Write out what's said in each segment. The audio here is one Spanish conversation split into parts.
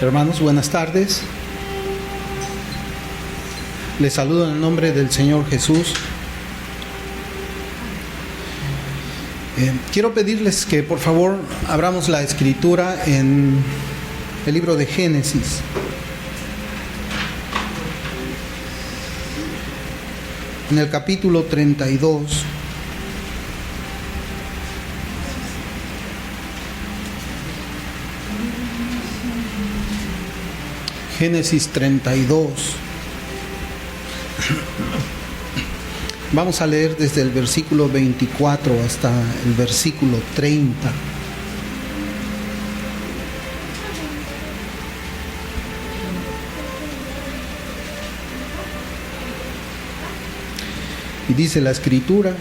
Hermanos, buenas tardes. Les saludo en el nombre del Señor Jesús. Quiero pedirles que por favor abramos la escritura en el libro de Génesis. En el capítulo 32. Génesis 32. Vamos a leer desde el versículo 24 hasta el versículo 30. Y dice la escritura: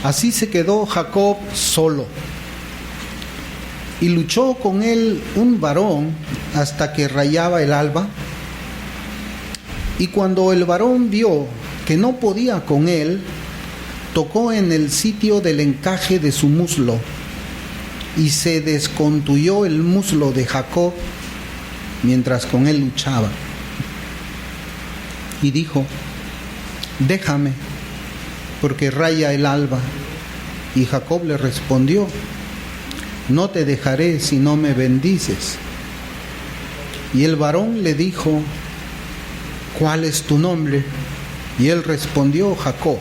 así se quedó Jacob solo, y luchó con él un varón hasta que rayaba el alba. Y cuando el varón vio que no podía con él, tocó en el sitio del encaje de su muslo, y se descontuyó el muslo de Jacob mientras con él luchaba. Y dijo: déjame, porque raya el alba. Y Jacob le respondió: no te dejaré si no me bendices. Y el varón le dijo: ¿cuál es tu nombre? Y él respondió: Jacob.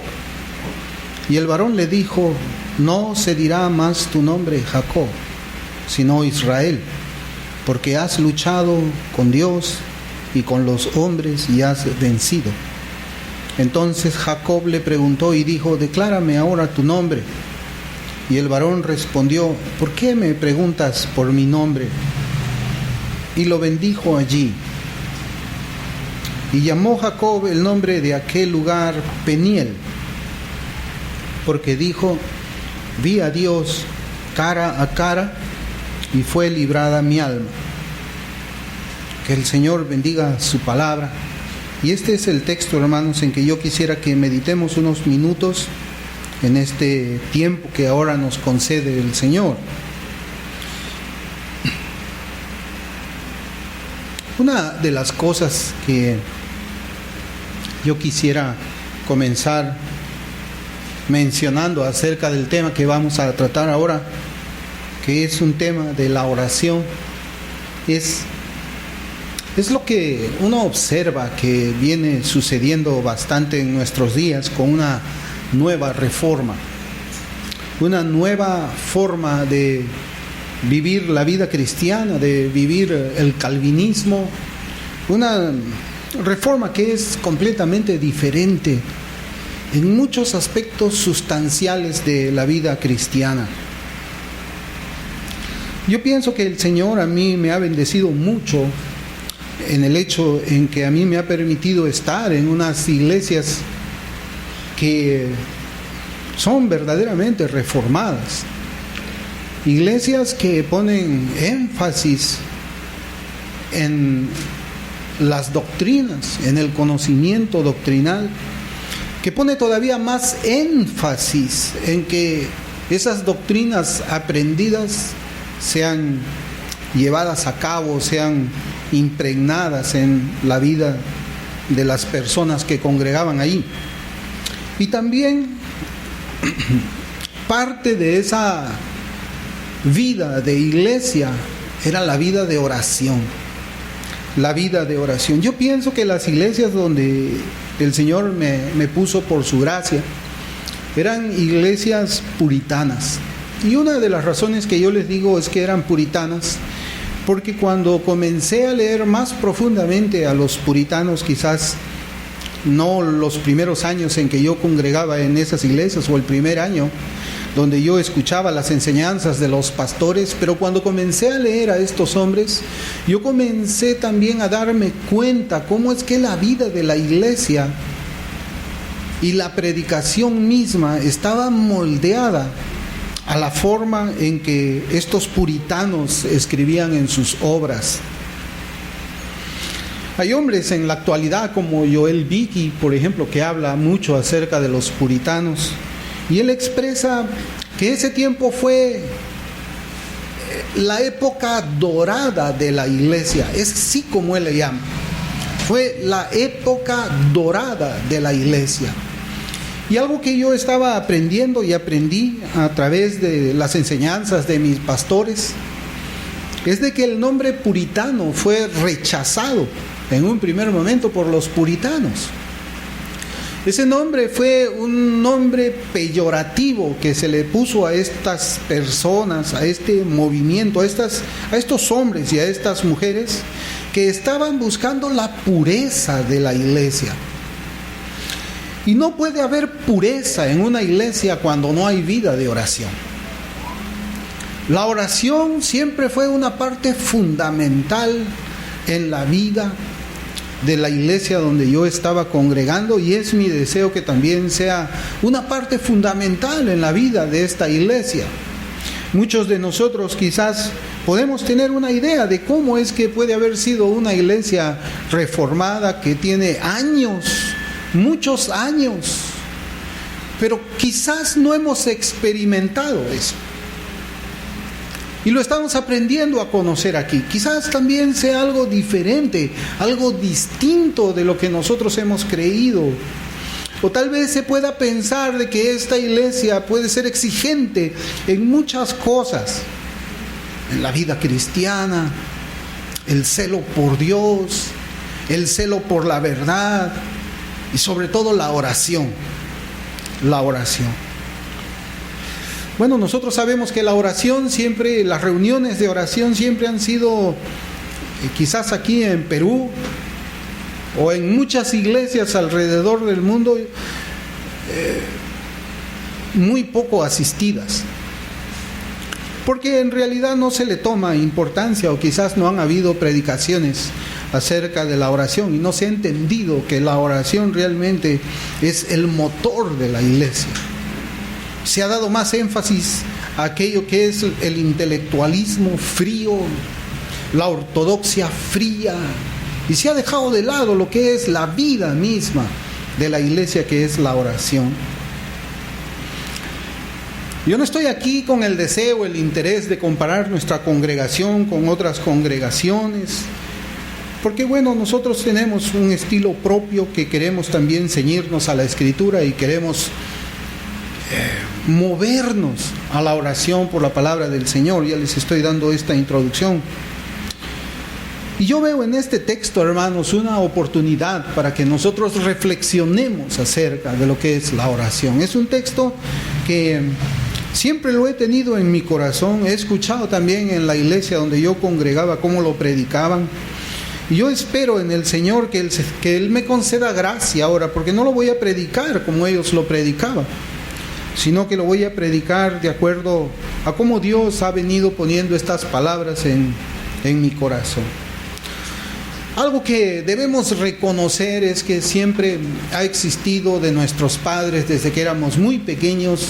Y el varón le dijo: no se dirá más tu nombre Jacob, sino Israel, porque has luchado con Dios y con los hombres y has vencido. Entonces Jacob le preguntó y dijo: declárame ahora tu nombre. Y el varón respondió: ¿por qué me preguntas por mi nombre? Y lo bendijo allí. Y llamó Jacob el nombre de aquel lugar Peniel, porque dijo: vi a Dios cara a cara y fue librada mi alma. Que el Señor bendiga su palabra. Y este es el texto, hermanos, en que yo quisiera que meditemos unos minutos en este tiempo que ahora nos concede el Señor. Una de las cosas que yo quisiera comenzar mencionando acerca del tema que vamos a tratar ahora, que es un tema de la oración, es lo que uno observa que viene sucediendo bastante en nuestros días con una nueva reforma, una nueva forma de vivir la vida cristiana, de vivir el calvinismo, una reforma que es completamente diferente en muchos aspectos sustanciales de la vida cristiana. Yo pienso que el Señor a mí me ha bendecido mucho en el hecho en que a mí me ha permitido estar en unas iglesias que son verdaderamente reformadas, iglesias que ponen énfasis en las doctrinas, en el conocimiento doctrinal, que pone todavía más énfasis en que esas doctrinas aprendidas sean llevadas a cabo, sean impregnadas en la vida de las personas que congregaban ahí. Y también parte de esa vida de iglesia era la vida de oración. La vida de oración. Yo pienso que las iglesias donde el Señor me puso por su gracia eran iglesias puritanas. Y una de las razones que yo les digo es que eran puritanas, porque cuando comencé a leer más profundamente a los puritanos, quizás no los primeros años en que yo congregaba en esas iglesias, o el primer año donde yo escuchaba las enseñanzas de los pastores, pero cuando comencé a leer a estos hombres, yo comencé también a darme cuenta cómo es que la vida de la iglesia y la predicación misma estaba moldeada a la forma en que estos puritanos escribían en sus obras. Hay hombres en la actualidad como Joel Beeke, por ejemplo, que habla mucho acerca de los puritanos, y él expresa que ese tiempo fue la época dorada de la iglesia, es así como él le llama. Fue la época dorada de la iglesia. Y algo que yo estaba aprendiendo y aprendí a través de las enseñanzas de mis pastores, es de que el nombre puritano fue rechazado en un primer momento por los puritanos. Ese nombre fue un nombre peyorativo que se le puso a estas personas, a este movimiento, a estos hombres y a estas mujeres que estaban buscando la pureza de la iglesia. Y no puede haber pureza en una iglesia cuando no hay vida de oración. La oración siempre fue una parte fundamental en la vida de la iglesia donde yo estaba congregando, y es mi deseo que también sea una parte fundamental en la vida de esta iglesia. Muchos de nosotros quizás podemos tener una idea de cómo es que puede haber sido una iglesia reformada que tiene años, muchos años, pero quizás no hemos experimentado eso. Y lo estamos aprendiendo a conocer aquí. Quizás también sea algo diferente, algo distinto de lo que nosotros hemos creído. O tal vez se pueda pensar de que esta iglesia puede ser exigente en muchas cosas. En la vida cristiana, el celo por Dios, el celo por la verdad y sobre todo la oración. La oración. Bueno, nosotros sabemos que la oración siempre, las reuniones de oración siempre han sido, quizás aquí en Perú o en muchas iglesias alrededor del mundo, muy poco asistidas. Porque en realidad no se le toma importancia, o quizás no han habido predicaciones acerca de la oración y no se ha entendido que la oración realmente es el motor de la iglesia. Se ha dado más énfasis a aquello que es el intelectualismo frío, la ortodoxia fría, y se ha dejado de lado lo que es la vida misma de la iglesia, que es la oración. Yo no estoy aquí con el deseo, el interés de comparar nuestra congregación con otras congregaciones, porque bueno, nosotros tenemos un estilo propio que queremos también ceñirnos a la Escritura y queremos movernos a la oración por la palabra del Señor. Ya les estoy dando esta introducción. Y yo veo en este texto, hermanos, una oportunidad para que nosotros reflexionemos acerca de lo que es la oración. Es un texto que siempre lo he tenido en mi corazón. He escuchado también en la iglesia donde yo congregaba cómo lo predicaban. Y yo espero en el Señor que Él me conceda gracia ahora, porque no lo voy a predicar como ellos lo predicaban, sino que lo voy a predicar de acuerdo a cómo Dios ha venido poniendo estas palabras en mi corazón. Algo que debemos reconocer es que siempre ha existido de nuestros padres desde que éramos muy pequeños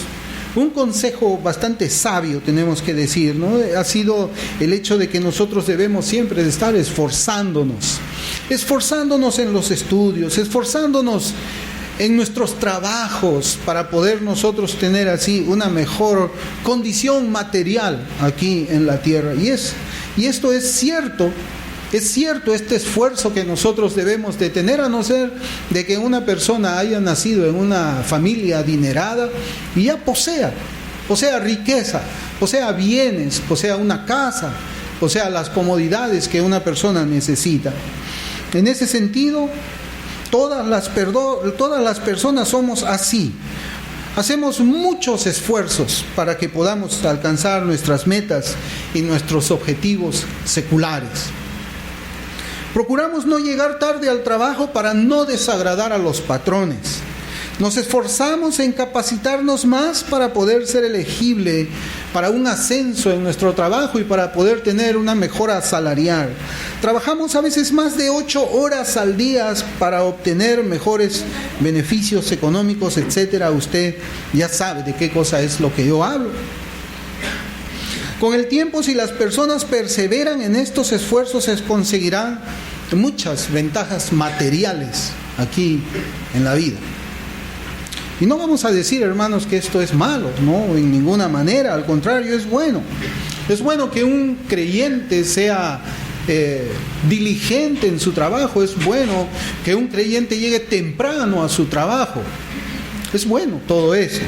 un consejo bastante sabio, tenemos que decir, ¿no? Ha sido el hecho de que nosotros debemos siempre de estar esforzándonos en los estudios, esforzándonos en nuestros trabajos para poder nosotros tener así una mejor condición material aquí en la tierra. Y esto es cierto este esfuerzo que nosotros debemos de tener, a no ser de que una persona haya nacido en una familia adinerada y ya posea riqueza, posea bienes, posea una casa, posea las comodidades que una persona necesita. En ese sentido, todas las personas somos así. Hacemos muchos esfuerzos para que podamos alcanzar nuestras metas y nuestros objetivos seculares. Procuramos no llegar tarde al trabajo para no desagradar a los patrones. Nos esforzamos en capacitarnos más para poder ser elegible para un ascenso en nuestro trabajo y para poder tener una mejora salarial. Trabajamos a veces más de 8 horas al día para obtener mejores beneficios económicos, etcétera. Usted ya sabe de qué cosa es lo que yo hablo. Con el tiempo, si las personas perseveran en estos esfuerzos, se conseguirán muchas ventajas materiales aquí en la vida. Y no vamos a decir, hermanos, que esto es malo, no, en ninguna manera, al contrario, es bueno. Es bueno que un creyente sea diligente en su trabajo. Es bueno que un creyente llegue temprano a su trabajo. Es bueno todo eso.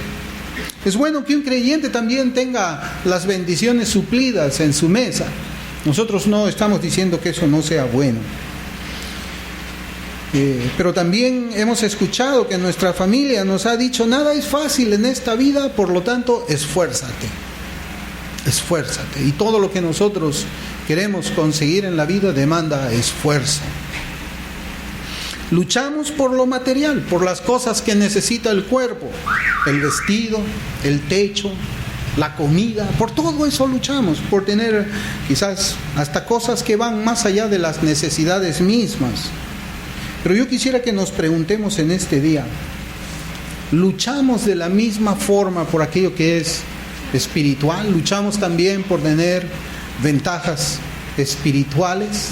Es bueno que un creyente también tenga las bendiciones suplidas en su mesa. Nosotros no estamos diciendo que eso no sea bueno. Pero también hemos escuchado que nuestra familia nos ha dicho: nada es fácil en esta vida, por lo tanto, esfuérzate. Esfuérzate. Y todo lo que nosotros queremos conseguir en la vida demanda esfuerzo. Luchamos por lo material, por las cosas que necesita el cuerpo, el vestido, el techo, la comida, por todo eso luchamos, por tener quizás hasta cosas que van más allá de las necesidades mismas. Pero yo quisiera que nos preguntemos en este día, ¿luchamos de la misma forma por aquello que es espiritual? ¿Luchamos también por tener ventajas espirituales?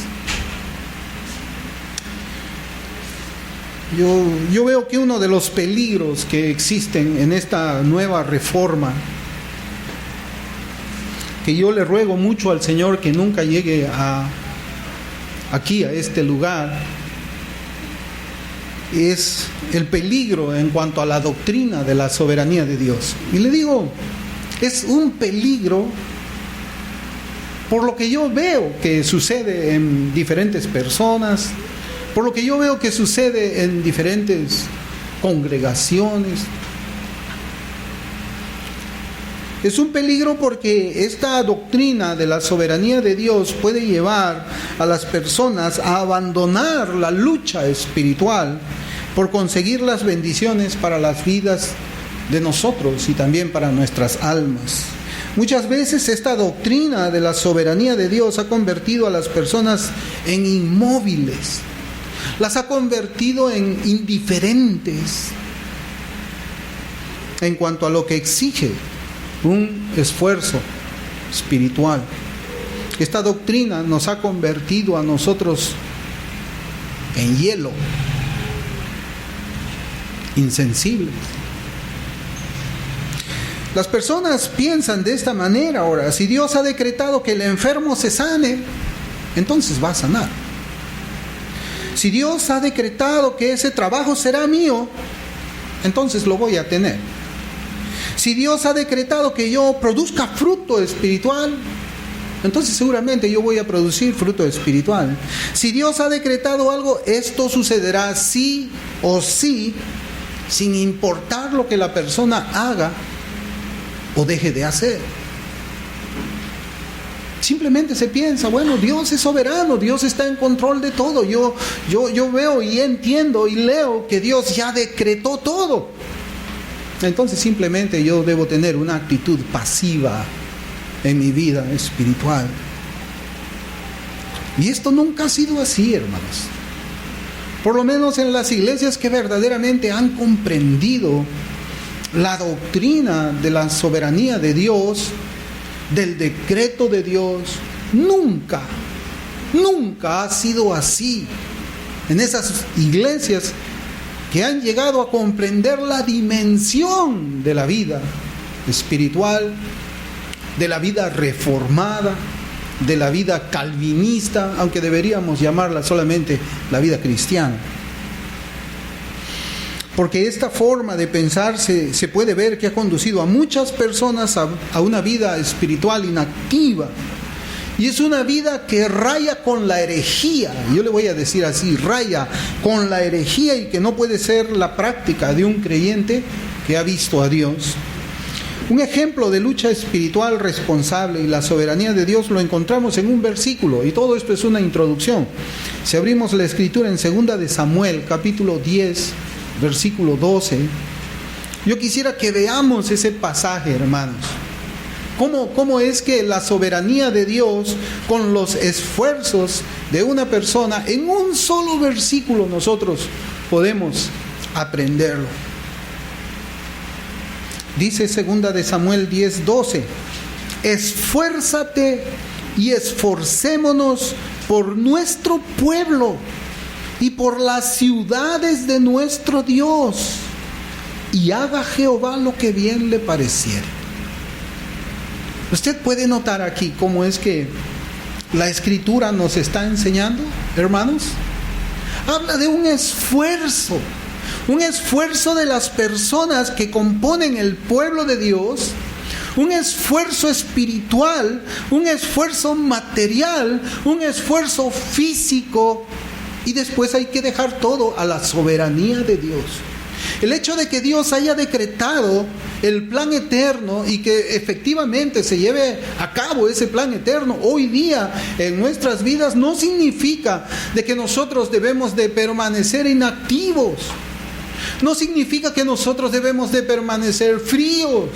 Yo veo que uno de los peligros que existen en esta nueva reforma, que yo le ruego mucho al Señor que nunca llegue aquí a este lugar, es el peligro en cuanto a la doctrina de la soberanía de Dios. Y le digo, es un peligro por lo que yo veo que sucede en diferentes personas, por lo que yo veo que sucede en diferentes congregaciones. Es un peligro porque esta doctrina de la soberanía de Dios puede llevar a las personas a abandonar la lucha espiritual por conseguir las bendiciones para las vidas de nosotros y también para nuestras almas. Muchas veces esta doctrina de la soberanía de Dios ha convertido a las personas en inmóviles, las ha convertido en indiferentes en cuanto a lo que exige un esfuerzo espiritual. Esta doctrina nos ha convertido a nosotros en hielo, insensibles. Las personas piensan de esta manera ahora: si Dios ha decretado que el enfermo se sane, entonces va a sanar. Si Dios ha decretado que ese trabajo será mío, entonces lo voy a tener. Si Dios ha decretado que yo produzca fruto espiritual, entonces seguramente yo voy a producir fruto espiritual. Si Dios ha decretado algo, esto sucederá sí o sí, sin importar lo que la persona haga o deje de hacer. Simplemente se piensa: bueno, Dios es soberano, Dios está en control de todo. Yo veo y entiendo y leo que Dios ya decretó todo. Entonces simplemente yo debo tener una actitud pasiva en mi vida espiritual. Y esto nunca ha sido así, hermanos. Por lo menos en las iglesias que verdaderamente han comprendido la doctrina de la soberanía de Dios, del decreto de Dios, nunca ha sido así. En esas iglesias que han llegado a comprender la dimensión de la vida espiritual, de la vida reformada, de la vida calvinista, aunque deberíamos llamarla solamente la vida cristiana. Porque esta forma de pensar se puede ver que ha conducido a muchas personas a una vida espiritual inactiva. Y es una vida que raya con la herejía. Yo le voy a decir así: raya con la herejía, y que no puede ser la práctica de un creyente que ha visto a Dios. Un ejemplo de lucha espiritual responsable y la soberanía de Dios lo encontramos en un versículo, y todo esto es una introducción. Si abrimos la escritura en 2 de Samuel, capítulo 10, versículo 12, yo quisiera que veamos ese pasaje, hermanos. ¿Cómo es que la soberanía de Dios, con los esfuerzos de una persona, en un solo versículo nosotros podemos aprenderlo? Dice 2 de Samuel 10:12: esfuérzate y esforcémonos por nuestro pueblo y por las ciudades de nuestro Dios, y haga Jehová lo que bien le pareciere. Usted puede notar aquí cómo es que la Escritura nos está enseñando, hermanos. Habla de un esfuerzo de las personas que componen el pueblo de Dios, un esfuerzo espiritual, un esfuerzo material, un esfuerzo físico, y después hay que dejar todo a la soberanía de Dios. El hecho de que Dios haya decretado el plan eterno y que efectivamente se lleve a cabo ese plan eterno hoy día en nuestras vidas no significa de que nosotros debemos de permanecer inactivos. No significa que nosotros debemos de permanecer fríos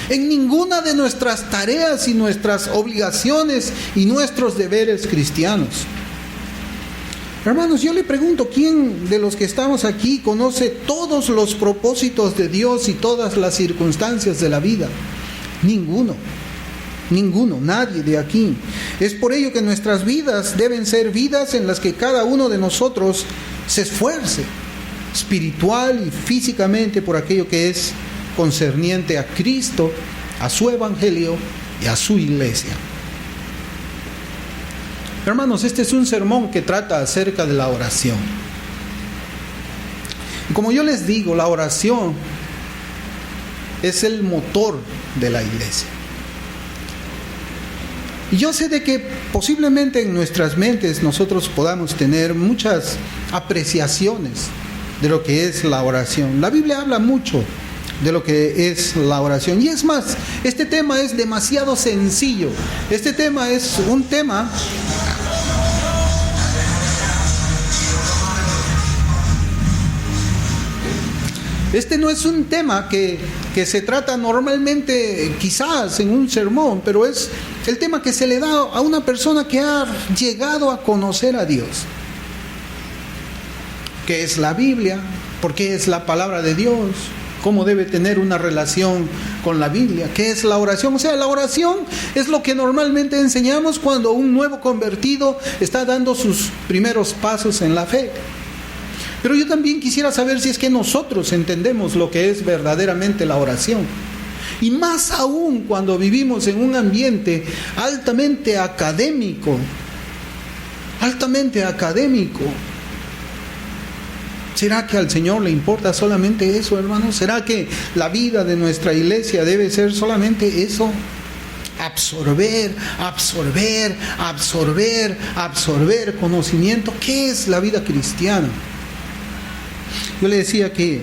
en ninguna de nuestras tareas y nuestras obligaciones y nuestros deberes cristianos. Hermanos, yo le pregunto, ¿quién de los que estamos aquí conoce todos los propósitos de Dios y todas las circunstancias de la vida? Ninguno, nadie de aquí. Es por ello que nuestras vidas deben ser vidas en las que cada uno de nosotros se esfuerce espiritual y físicamente por aquello que es concerniente a Cristo, a su evangelio y a su iglesia. Hermanos, este es un sermón que trata acerca de la oración. Como yo les digo, la oración es el motor de la iglesia. Y yo sé de que posiblemente en nuestras mentes nosotros podamos tener muchas apreciaciones de lo que es la oración. La Biblia habla mucho de lo que es la oración. Y es más, este tema es demasiado sencillo. Este tema es un tema... Este no es un tema que se trata normalmente quizás en un sermón, pero es el tema que se le da a una persona que ha llegado a conocer a Dios. ¿Qué es la Biblia? ¿Por qué es la palabra de Dios? ¿Cómo debe tener una relación con la Biblia? ¿Qué es la oración? O sea, la oración es lo que normalmente enseñamos cuando un nuevo convertido está dando sus primeros pasos en la fe. Pero yo también quisiera saber si es que nosotros entendemos lo que es verdaderamente la oración. Y más aún cuando vivimos en un ambiente altamente académico. ¿Será que al Señor le importa solamente eso, hermanos? ¿Será que la vida de nuestra iglesia debe ser solamente eso? Absorber conocimiento. ¿Qué es la vida cristiana? Yo le decía que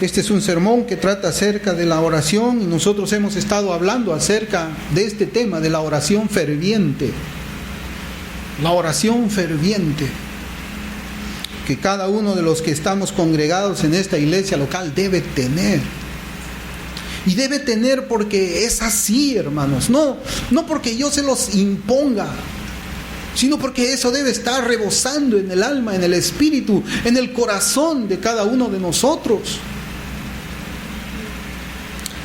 este es un sermón que trata acerca de la oración y nosotros hemos estado hablando acerca de este tema de la oración ferviente. La oración ferviente que cada uno de los que estamos congregados en esta iglesia local debe tener. Y debe tener porque es así, hermanos. No porque yo se los imponga, sino porque eso debe estar rebosando en el alma, en el espíritu, en el corazón de cada uno de nosotros.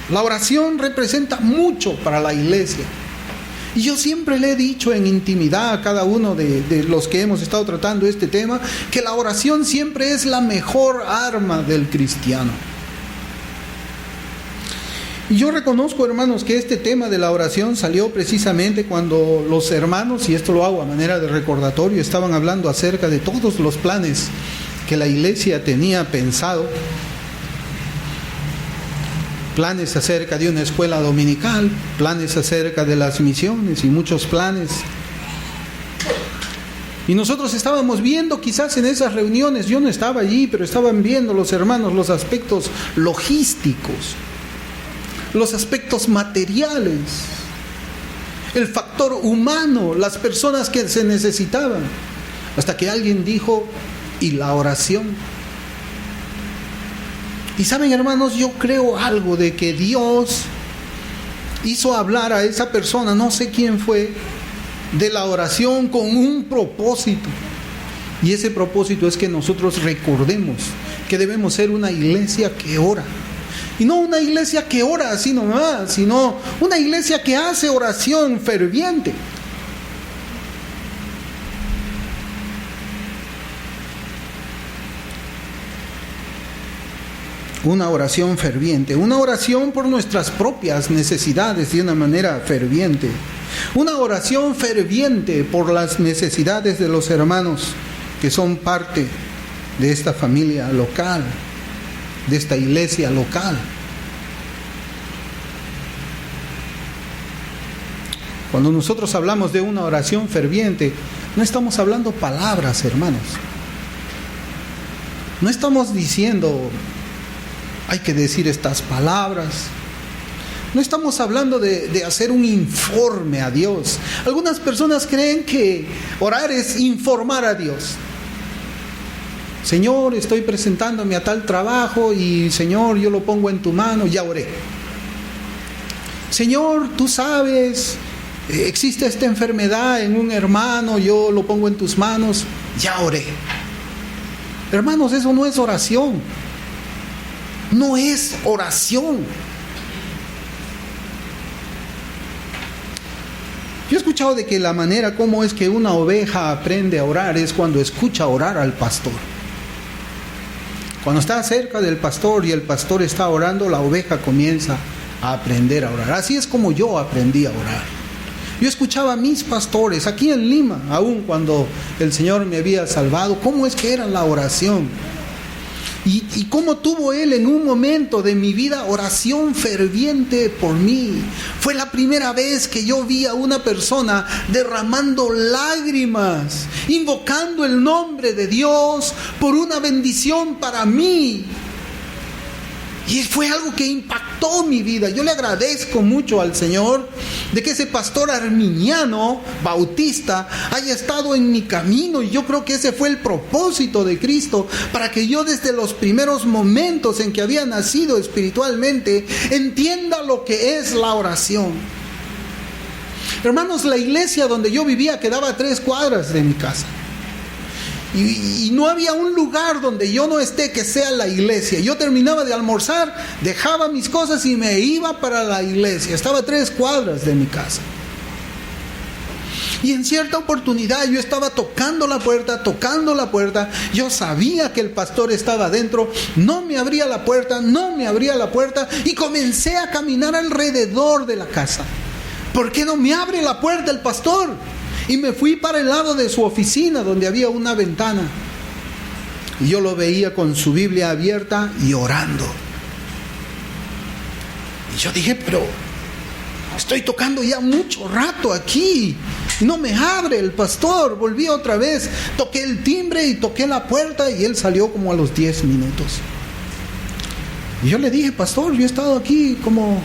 La oración representa mucho para la iglesia. Y yo siempre le he dicho en intimidad a cada uno de los que hemos estado tratando este tema, que la oración siempre es la mejor arma del cristiano. Y yo reconozco, hermanos, que este tema de la oración salió precisamente cuando los hermanos, y esto lo hago a manera de recordatorio, estaban hablando acerca de todos los planes que la iglesia tenía pensado. Planes acerca de una escuela dominical, planes acerca de las misiones y muchos planes. Y nosotros estábamos viendo quizás en esas reuniones, yo no estaba allí, pero estaban viendo los hermanos los aspectos logísticos, los aspectos materiales, el factor humano, las personas que se necesitaban, hasta que alguien dijo, ¿y la oración? Y saben, hermanos, yo creo algo de que Dios hizo hablar a esa persona, no sé quién fue, de la oración con un propósito. Y ese propósito es que nosotros recordemos que debemos ser una iglesia que ora. Y no una iglesia que ora así nomás, sino una iglesia que hace oración ferviente. Una oración ferviente, una oración por nuestras propias necesidades de una manera ferviente. Una oración ferviente por las necesidades de los hermanos que son parte de esta familia local, de esta iglesia local. Cuando nosotros hablamos de una oración ferviente, no estamos hablando palabras, hermanos. No estamos diciendo, hay que decir estas palabras. No estamos hablando de hacer un informe a Dios. Algunas personas creen que orar es informar a Dios. Señor, estoy presentándome a tal trabajo y Señor, yo lo pongo en tu mano, ya oré. Señor, tú sabes, existe esta enfermedad en un hermano, yo lo pongo en tus manos, ya oré. Hermanos, eso no es oración. No es oración. Yo he escuchado de que la manera como es que una oveja aprende a orar es cuando escucha orar al pastor. Cuando está cerca del pastor y el pastor está orando, la oveja comienza a aprender a orar. Así es como yo aprendí a orar. Yo escuchaba a mis pastores aquí en Lima, aún cuando el Señor me había salvado, cómo es que era la oración. Y cómo tuvo Él en un momento de mi vida oración ferviente por mí. Fue la primera vez que yo vi a una persona derramando lágrimas, invocando el nombre de Dios por una bendición para mí. Y fue algo que impactó mi vida. Yo le agradezco mucho al Señor de que ese pastor arminiano, bautista, haya estado en mi camino. Y yo creo que ese fue el propósito de Cristo, para que yo desde los primeros momentos en que había nacido espiritualmente, entienda lo que es la oración. Hermanos, la iglesia donde yo vivía quedaba a 3 cuadras de mi casa. Y no había un lugar donde yo no esté que sea la iglesia. Yo terminaba de almorzar, dejaba mis cosas y me iba para la iglesia. Estaba a 3 cuadras de mi casa. Y en cierta oportunidad yo estaba tocando la puerta. Yo sabía que el pastor estaba adentro. No me abría la puerta. Y comencé a caminar alrededor de la casa. ¿Por qué no me abre la puerta el pastor? Y me fui para el lado de su oficina, donde había una ventana. Y yo lo veía con su Biblia abierta y orando. Y yo dije, pero estoy tocando ya mucho rato aquí. Y no me abre el pastor. Volví otra vez, toqué el timbre y toqué la puerta. Y él salió como a los 10 minutos. Y yo le dije, pastor, yo he estado aquí como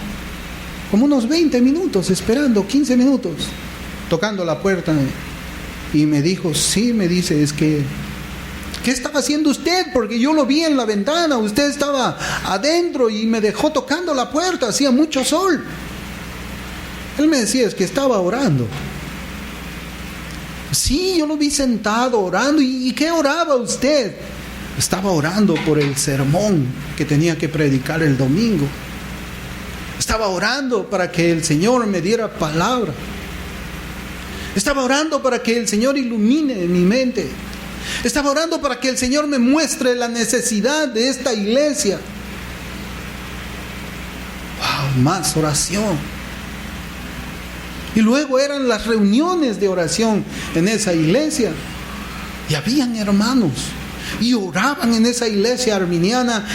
unos 20 minutos esperando, 15 minutos. Tocando la puerta, y me dijo, sí, me dice, es que, ¿qué estaba haciendo usted? Porque yo lo vi en la ventana, usted estaba adentro y me dejó tocando la puerta, hacía mucho sol. Él me decía, es que estaba orando. Sí, yo lo vi sentado orando. ¿Y qué oraba usted? Estaba orando por el sermón que tenía que predicar el domingo. Estaba orando para que el Señor me diera palabra. Estaba orando para que el Señor ilumine mi mente. Estaba orando para que el Señor me muestre la necesidad de esta iglesia. ¡Wow! Más oración. Y luego eran las reuniones de oración en esa iglesia. Y habían hermanos. Y oraban en esa iglesia arminiana.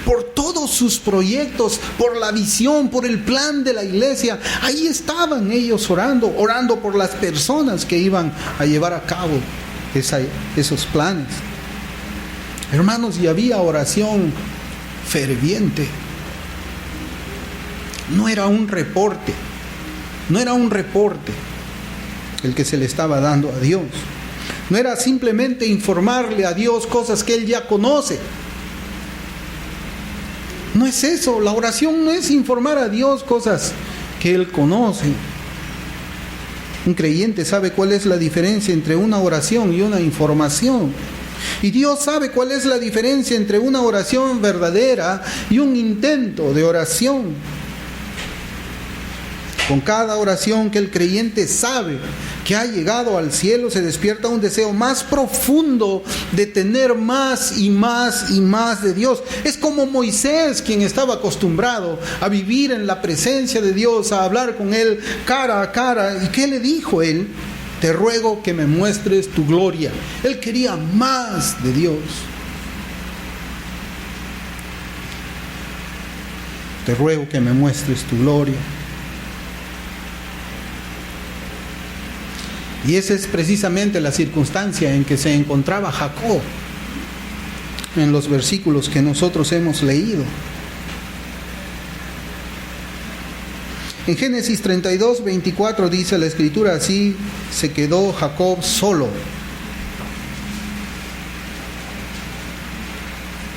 Por todos sus proyectos, por la visión, por el plan de la iglesia. Ahí estaban ellos orando por las personas que iban a llevar a cabo esos planes. Hermanos, y había oración ferviente. No era un reporte el que se le estaba dando a Dios. No era simplemente informarle a Dios cosas que Él ya conoce. No es eso. La oración no es informar a Dios cosas que Él conoce. Un creyente sabe cuál es la diferencia entre una oración y una información. Y Dios sabe cuál es la diferencia entre una oración verdadera y un intento de oración. Con cada oración que el creyente sabe que ha llegado al cielo, se despierta un deseo más profundo de tener más y más y más de Dios. Es como Moisés, quien estaba acostumbrado a vivir en la presencia de Dios, a hablar con Él cara a cara. ¿Y qué le dijo Él? Te ruego que me muestres tu gloria. Él quería más de Dios. Te ruego que me muestres tu gloria. Y esa es precisamente la circunstancia en que se encontraba Jacob en los versículos que nosotros hemos leído. En Génesis 32, 24 dice la Escritura: así se quedó Jacob solo.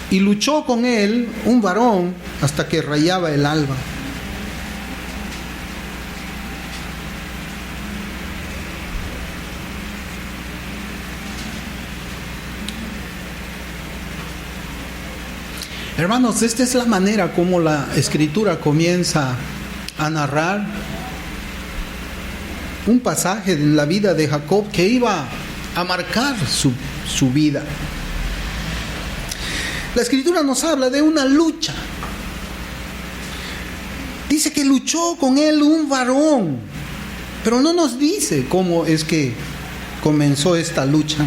Y luchó con él un varón hasta que rayaba el alba. Hermanos, esta es la manera como la Escritura comienza a narrar un pasaje en la vida de Jacob que iba a marcar su vida. La Escritura nos habla de una lucha. Dice que luchó con él un varón, pero no nos dice cómo es que comenzó esta lucha.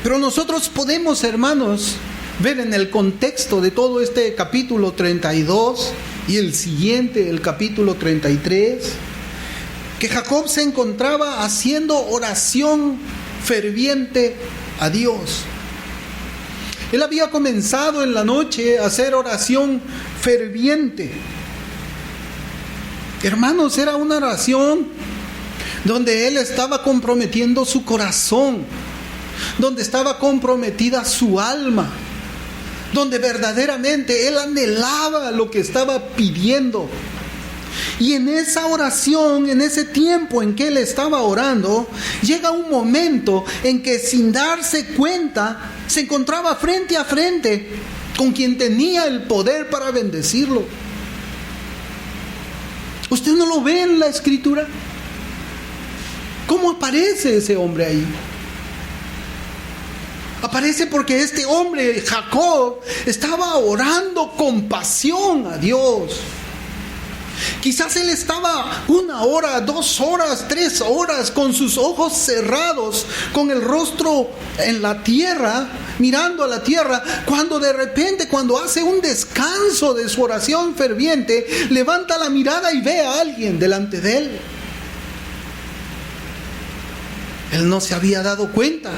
Pero nosotros podemos, hermanos, ver en el contexto de todo este capítulo 32 y el siguiente, el capítulo 33, que Jacob se encontraba haciendo oración ferviente a Dios. Él había comenzado en la noche a hacer oración ferviente. Hermanos, era una oración donde él estaba comprometiendo su corazón, donde estaba comprometida su alma, donde verdaderamente él anhelaba lo que estaba pidiendo. Y en esa oración, en ese tiempo en que él estaba orando, llega un momento en que sin darse cuenta se encontraba frente a frente con quien tenía el poder para bendecirlo. ¿Usted no lo ve en la Escritura? ¿Cómo aparece ese hombre ahí? Aparece porque este hombre, Jacob, estaba orando con pasión a Dios. Quizás él estaba 1 hora, 2 horas, 3 horas con sus ojos cerrados, con el rostro en la tierra, mirando a la tierra, cuando de repente, cuando hace un descanso de su oración ferviente, levanta la mirada y ve a alguien delante de él. Él no se había dado cuenta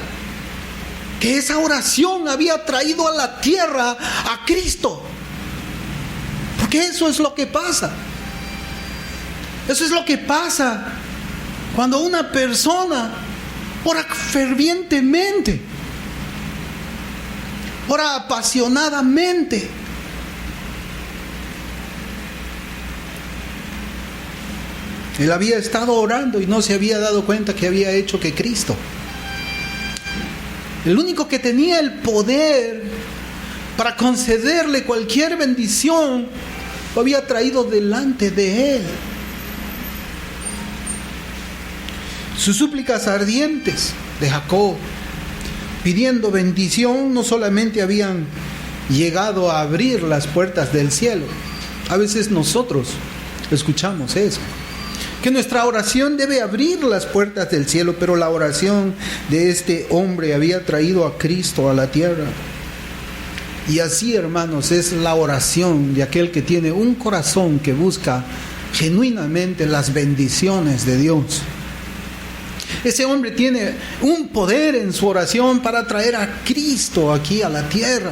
que esa oración había traído a la tierra a Cristo. Porque eso es lo que pasa. Eso es lo que pasa cuando una persona ora fervientemente, ora apasionadamente. Él había estado orando y no se había dado cuenta que había hecho que Cristo, el único que tenía el poder para concederle cualquier bendición, lo había traído delante de él. Sus súplicas ardientes de Jacob, pidiendo bendición, no solamente habían llegado a abrir las puertas del cielo. A veces nosotros escuchamos eso, que nuestra oración debe abrir las puertas del cielo, pero la oración de este hombre había traído a Cristo a la tierra. Y así, hermanos, es la oración de aquel que tiene un corazón que busca genuinamente las bendiciones de Dios. Ese hombre tiene un poder en su oración para traer a Cristo aquí a la tierra.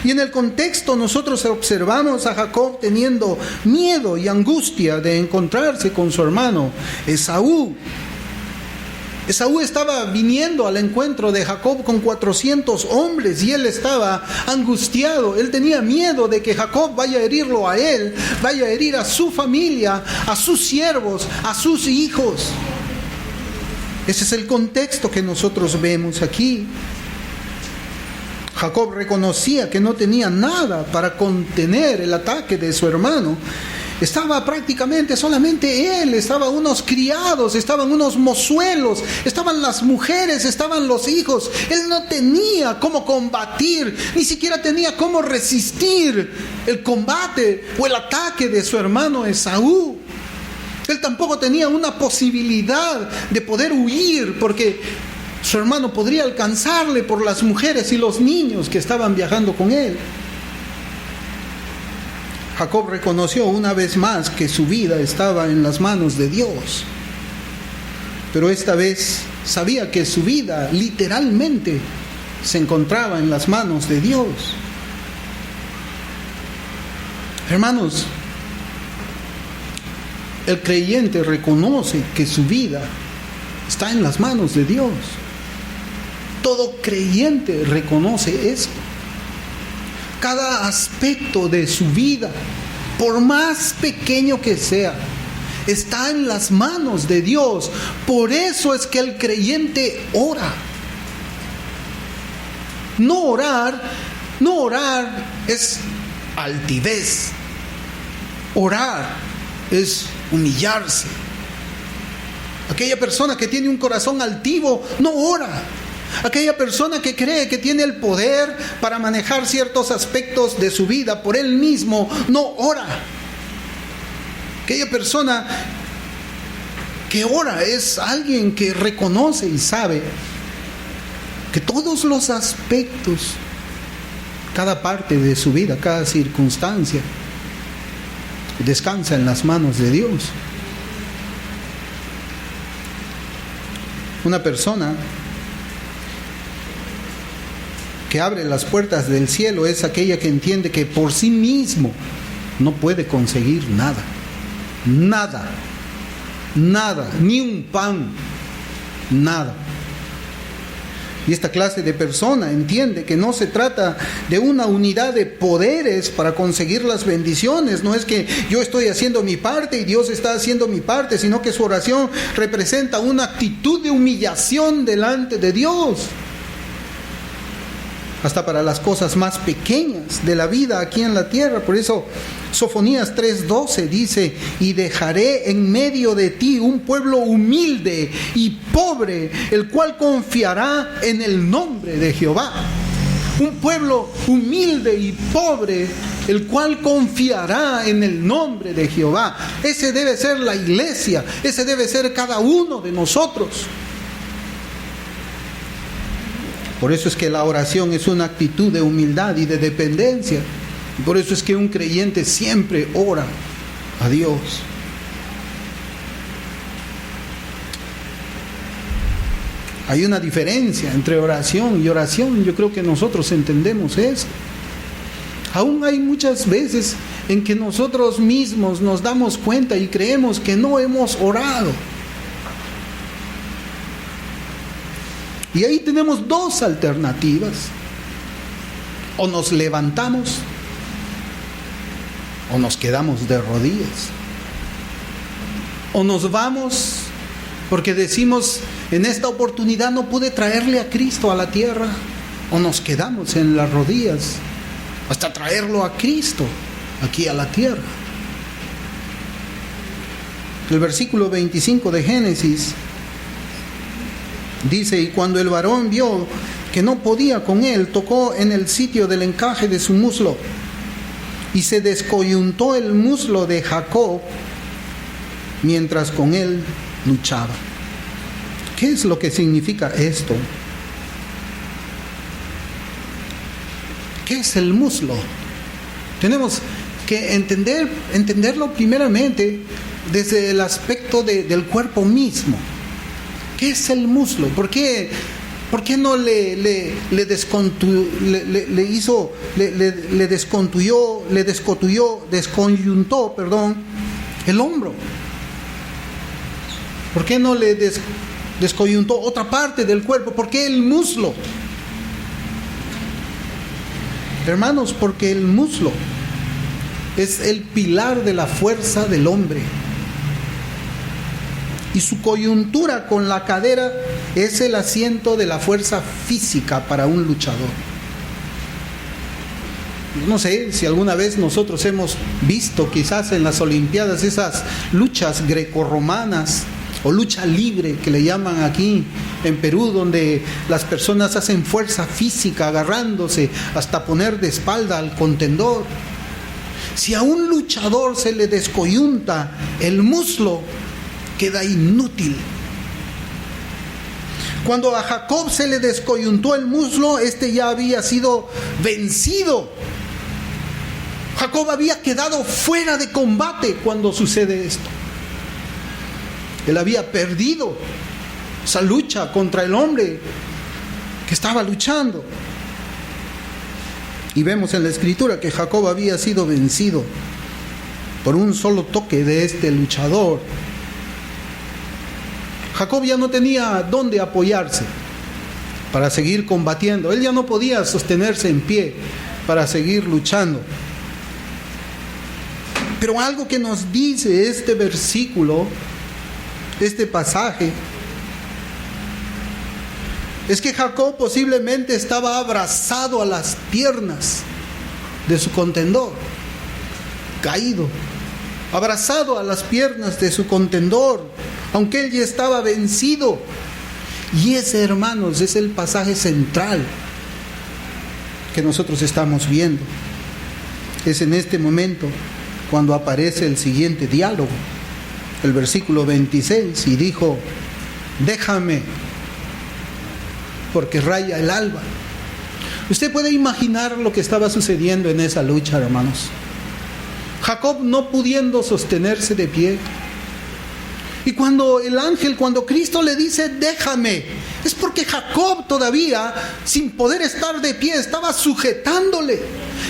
Y en el contexto nosotros observamos a Jacob teniendo miedo y angustia de encontrarse con su hermano Esaú. Esaú estaba viniendo al encuentro de Jacob con 400 hombres y él estaba angustiado. Él tenía miedo de que Jacob vaya a herirlo a él, vaya a herir a su familia, a sus siervos, a sus hijos. Ese es el contexto que nosotros vemos aquí. Jacob reconocía que no tenía nada para contener el ataque de su hermano estaba prácticamente solamente él, estaban unos criados, estaban unos mozuelos, estaban las mujeres, estaban los hijos. Él no tenía cómo combatir, ni siquiera tenía cómo resistir el combate o el ataque de su hermano Esaú. Él tampoco tenía una posibilidad de poder huir, porque su hermano podría alcanzarle por las mujeres y los niños que estaban viajando con él. Jacob reconoció una vez más que su vida estaba en las manos de Dios, pero esta vez sabía que su vida literalmente se encontraba en las manos de Dios. Hermanos, el creyente reconoce que su vida está en las manos de Dios. Todo creyente reconoce esto. Cada aspecto de su vida, por más pequeño que sea, está en las manos de Dios. Por eso es que el creyente ora. No orar es altivez. Orar es humillarse. Aquella persona que tiene un corazón altivo no ora. Aquella persona que cree que tiene el poder para manejar ciertos aspectos de su vida por él mismo, no ora. Aquella persona que ora es alguien que reconoce y sabe que todos los aspectos, cada parte de su vida, cada circunstancia, descansa en las manos de Dios. Una persona que abre las puertas del cielo es aquella que entiende que por sí mismo no puede conseguir nada, ni un pan, nada. Y esta clase de persona entiende que no se trata de una unidad de poderes para conseguir las bendiciones. No es que yo estoy haciendo mi parte y Dios está haciendo mi parte, sino que su oración representa una actitud de humillación delante de Dios. Hasta para las cosas más pequeñas de la vida aquí en la tierra. Por eso Sofonías 3:12 dice: y dejaré en medio de ti un pueblo humilde y pobre, el cual confiará en el nombre de Jehová. Un pueblo humilde y pobre, el cual confiará en el nombre de Jehová. Ese debe ser la iglesia, ese debe ser cada uno de nosotros. Por eso es que la oración es una actitud de humildad y de dependencia. Por eso es que un creyente siempre ora a Dios. Hay una diferencia entre oración y oración. Yo creo que nosotros entendemos eso. Aún hay muchas veces en que nosotros mismos nos damos cuenta y creemos que no hemos orado. Y ahí tenemos dos alternativas. O nos levantamos o nos quedamos de rodillas. O nos vamos porque decimos: en esta oportunidad no pude traerle a Cristo a la tierra. O nos quedamos en las rodillas hasta traerlo a Cristo aquí a la tierra. El versículo 25 de Génesis dice: y cuando el varón vio que no podía con él, tocó en el sitio del encaje de su muslo, y se descoyuntó el muslo de Jacob mientras con él luchaba. ¿Qué es lo que significa esto? ¿Qué es el muslo? Tenemos que entenderlo primeramente desde el aspecto del cuerpo mismo. ¿Qué es el muslo? ¿Por qué no le desconyuntó el hombro? ¿Por qué no le descoyuntó otra parte del cuerpo? ¿Por qué el muslo? Hermanos, porque el muslo es el pilar de la fuerza del hombre. Y su coyuntura con la cadera es el asiento de la fuerza física para un luchador. No sé si alguna vez nosotros hemos visto quizás en las Olimpiadas esas luchas grecorromanas o lucha libre que le llaman aquí en Perú, donde las personas hacen fuerza física agarrándose hasta poner de espalda al contendor. Si a un luchador se le descoyunta el muslo, queda inútil. Cuando a Jacob se le descoyuntó el muslo, ya había sido vencido. Jacob había quedado fuera de combate cuando sucede esto. Él había perdido esa lucha contra el hombre que estaba luchando. Y vemos en la Escritura que Jacob había sido vencido por un solo toque de este luchador. Jacob ya no tenía dónde apoyarse para seguir combatiendo. Él ya no podía sostenerse en pie para seguir luchando. Pero algo que nos dice este versículo, este pasaje, es que Jacob posiblemente estaba abrazado a las piernas de su contendor, caído, abrazado a las piernas de su contendor, aunque él ya estaba vencido. Y ese, hermanos, es el pasaje central que nosotros estamos viendo. Es en este momento cuando aparece el siguiente diálogo, el versículo 26, y dijo: déjame, porque raya el alba. Usted puede imaginar lo que estaba sucediendo en esa lucha, hermanos. Jacob no pudiendo sostenerse de pie. Y cuando Cristo le dice déjame, es porque Jacob todavía, sin poder estar de pie, estaba sujetándole.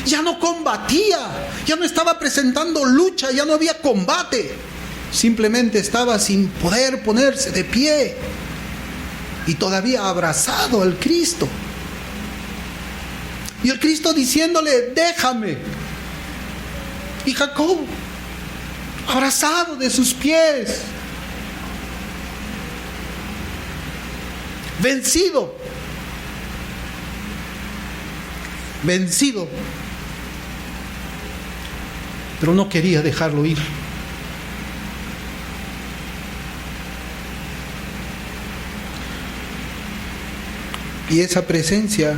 Ya no combatía, ya no estaba presentando lucha, ya no había combate. Simplemente estaba sin poder ponerse de pie y todavía abrazado al Cristo. Y el Cristo diciéndole déjame. Y Jacob abrazado de sus pies, vencido, pero no quería dejarlo ir. Y esa presencia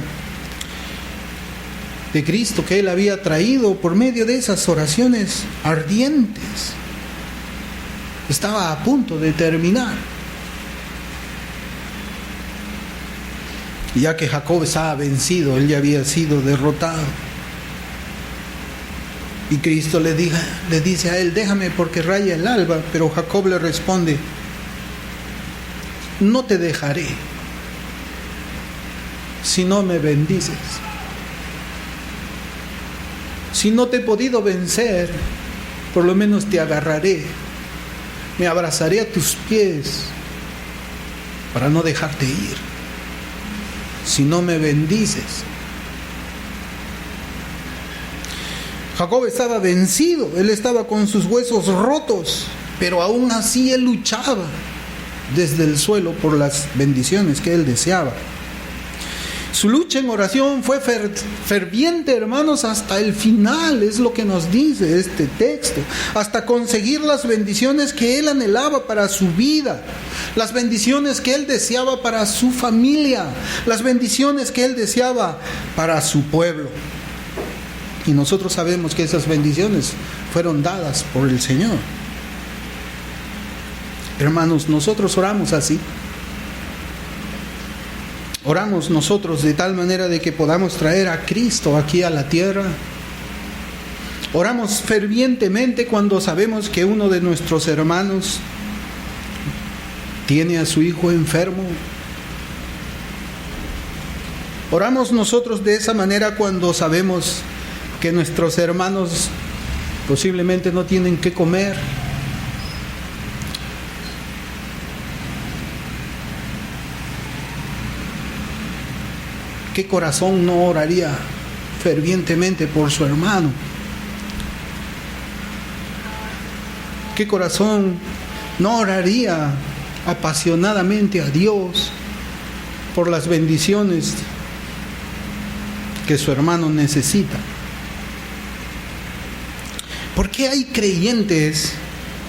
de Cristo que él había traído por medio de esas oraciones ardientes estaba a punto de terminar. Y ya que Jacob estaba vencido, él ya había sido derrotado. Y Cristo le dice a él: déjame porque raya el alba. Pero Jacob le responde: no te dejaré si no me bendices. Si no te he podido vencer, por lo menos te agarraré, me abrazaré a tus pies para no dejarte ir. Si no me bendices. Jacob estaba vencido, él estaba con sus huesos rotos, pero aún así él luchaba desde el suelo por las bendiciones que él deseaba. Su lucha en oración fue ferviente, hermanos, hasta el final, es lo que nos dice este texto, hasta conseguir las bendiciones que él anhelaba para su vida, las bendiciones que él deseaba para su familia, las bendiciones que él deseaba para su pueblo. Y nosotros sabemos que esas bendiciones fueron dadas por el Señor. Hermanos, nosotros oramos así. Oramos nosotros de tal manera de que podamos traer a Cristo aquí a la tierra. Oramos fervientemente cuando sabemos que uno de nuestros hermanos tiene a su hijo enfermo. Oramos nosotros de esa manera cuando sabemos que nuestros hermanos posiblemente no tienen qué comer. ¿Qué corazón no oraría fervientemente por su hermano? ¿Qué corazón no oraría apasionadamente a Dios por las bendiciones que su hermano necesita? ¿Por qué hay creyentes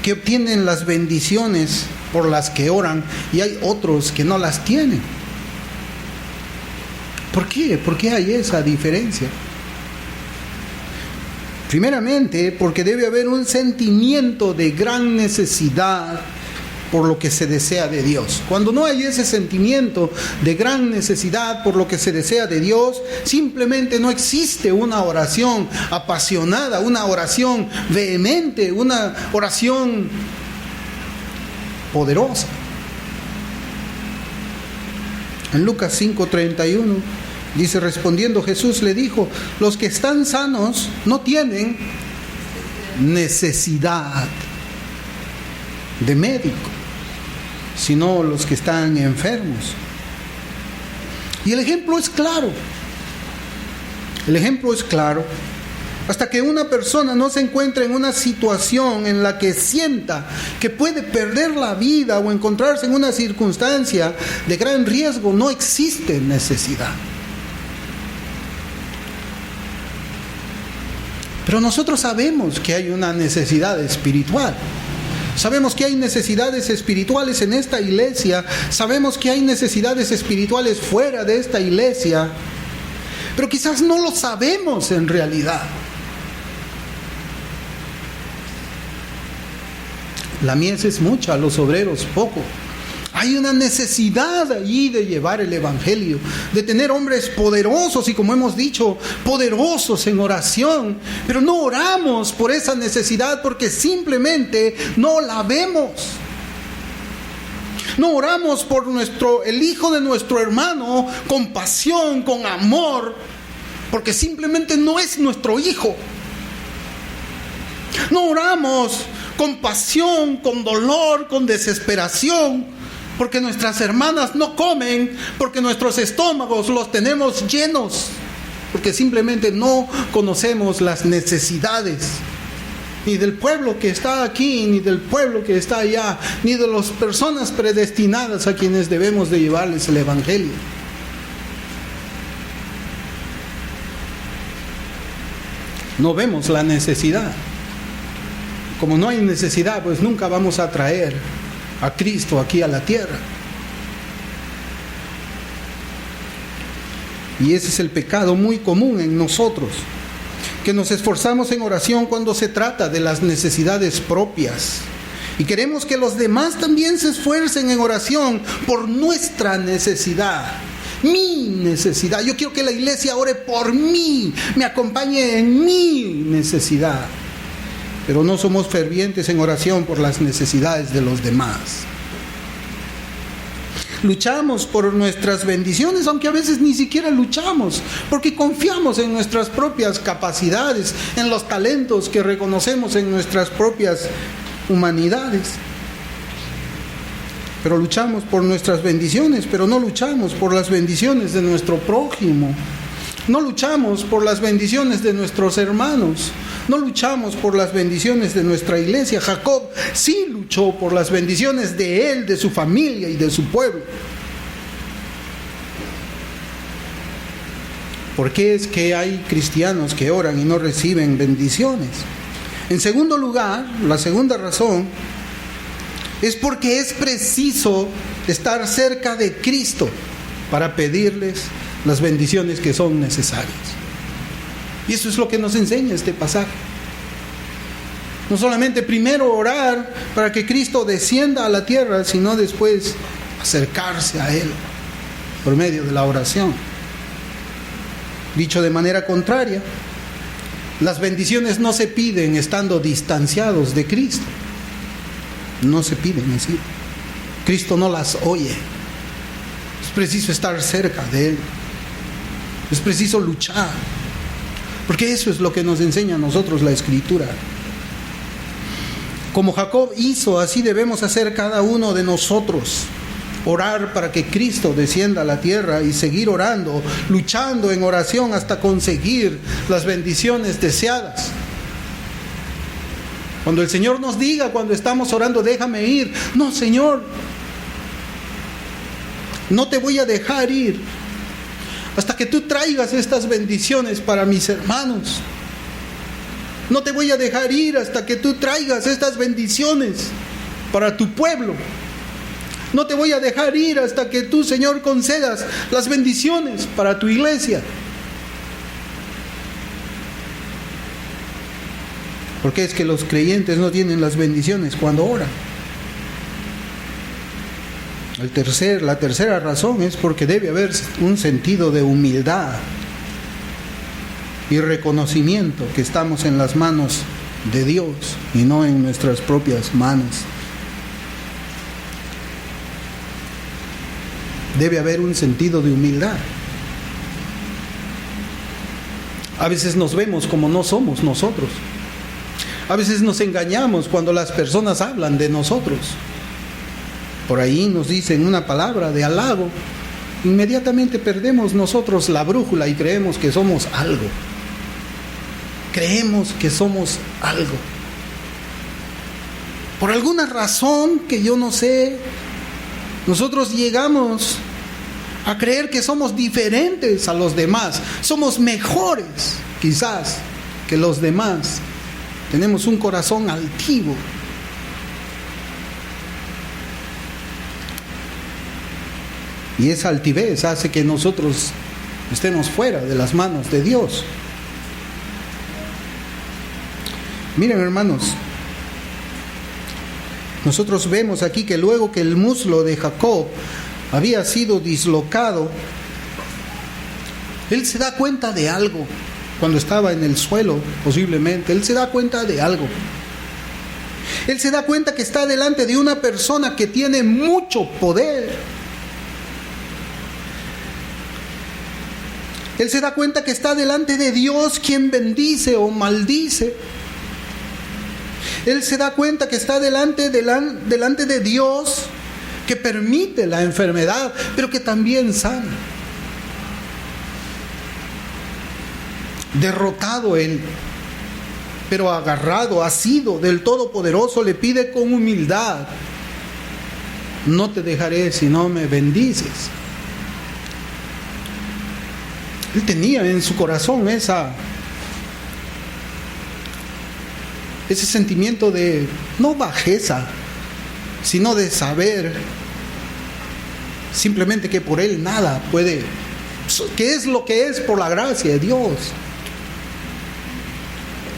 que obtienen las bendiciones por las que oran y hay otros que no las tienen? ¿Por qué? ¿Por qué hay esa diferencia? Primeramente, porque debe haber un sentimiento de gran necesidad por lo que se desea de Dios. Cuando no hay ese sentimiento de gran necesidad por lo que se desea de Dios, simplemente no existe una oración apasionada, una oración vehemente, una oración poderosa. En Lucas 5:31 dice, respondiendo Jesús le dijo, los que están sanos no tienen necesidad de médico, sino los que están enfermos. Y el ejemplo es claro. El ejemplo es claro. Hasta que una persona no se encuentre en una situación en la que sienta que puede perder la vida o encontrarse en una circunstancia de gran riesgo, no existe necesidad. Pero nosotros sabemos que hay una necesidad espiritual. Sabemos que hay necesidades espirituales en esta iglesia. Sabemos que hay necesidades espirituales fuera de esta iglesia. Pero quizás no lo sabemos en realidad. La mies es mucha, los obreros poco. Hay una necesidad allí de llevar el evangelio, de tener hombres poderosos y, como hemos dicho, poderosos en oración. Pero no oramos por esa necesidad porque simplemente no la vemos. No oramos por el hijo de nuestro hermano con pasión, con amor, porque simplemente no es nuestro hijo. No oramos con pasión, con dolor, con desesperación, porque nuestras hermanas no comen, porque nuestros estómagos los tenemos llenos, porque simplemente no conocemos las necesidades, ni del pueblo que está aquí, ni del pueblo que está allá, ni de las personas predestinadas a quienes debemos de llevarles el evangelio. No vemos la necesidad. Como no hay necesidad, pues nunca vamos a traer a Cristo aquí a la tierra. Y ese es el pecado muy común en nosotros, que nos esforzamos en oración cuando se trata de las necesidades propias. Y queremos que los demás también se esfuercen en oración por nuestra necesidad. Mi necesidad. Yo quiero que la iglesia ore por mí, me acompañe en mi necesidad. Pero no somos fervientes en oración por las necesidades de los demás. Luchamos por nuestras bendiciones, aunque a veces ni siquiera luchamos, porque confiamos en nuestras propias capacidades, en los talentos que reconocemos en nuestras propias humanidades. Pero luchamos por nuestras bendiciones, pero no luchamos por las bendiciones de nuestro prójimo. No luchamos por las bendiciones de nuestros hermanos. No luchamos por las bendiciones de nuestra iglesia. Jacob sí luchó por las bendiciones de él, de su familia y de su pueblo. ¿Por qué es que hay cristianos que oran y no reciben bendiciones? En segundo lugar, la segunda razón es porque es preciso estar cerca de Cristo para pedirles las bendiciones que son necesarias. Y eso es lo que nos enseña este pasaje. No solamente primero orar para que Cristo descienda a la tierra, sino después acercarse a Él por medio de la oración. Dicho de manera contraria, las bendiciones no se piden estando distanciados de Cristo. No se piden así. Cristo no las oye. Es preciso estar cerca de Él. Es preciso luchar. Porque eso es lo que nos enseña a nosotros la Escritura. Como Jacob hizo, así debemos hacer cada uno de nosotros. Orar para que Cristo descienda a la tierra y seguir orando, luchando en oración hasta conseguir las bendiciones deseadas. Cuando el Señor nos diga, cuando estamos orando, déjame ir. No, Señor, no te voy a dejar ir hasta que tú traigas estas bendiciones para mis hermanos. No te voy a dejar ir hasta que tú traigas estas bendiciones para tu pueblo. No te voy a dejar ir hasta que tú, Señor, concedas las bendiciones para tu iglesia. Porque es que los creyentes no tienen las bendiciones cuando oran. La tercera razón es porque debe haber un sentido de humildad y reconocimiento que estamos en las manos de Dios y no en nuestras propias manos. Debe haber un sentido de humildad. A veces nos vemos como no somos nosotros. A veces nos engañamos cuando las personas hablan de nosotros. Por ahí nos dicen una palabra de halago, inmediatamente perdemos nosotros la brújula y creemos que somos algo. Creemos que somos algo. Por alguna razón que yo no sé, nosotros llegamos a creer que somos diferentes a los demás, somos mejores quizás que los demás. Tenemos un corazón altivo. Y esa altivez hace que nosotros estemos fuera de las manos de Dios. Miren, hermanos, nosotros vemos aquí que luego que el muslo de Jacob había sido dislocado, él se da cuenta de algo. Cuando estaba en el suelo, posiblemente, él se da cuenta de algo. Él se da cuenta que está delante de una persona que tiene mucho poder. Él se da cuenta que está delante de Dios, quien bendice o maldice. Él se da cuenta que está delante de Dios, que permite la enfermedad, pero que también sana. Derrotado él, pero agarrado, asido del Todopoderoso, le pide con humildad: no te dejaré si no me bendices. Él tenía en su corazón ese sentimiento de no bajeza, sino de saber simplemente que por él nada puede, que es lo que es por la gracia de Dios.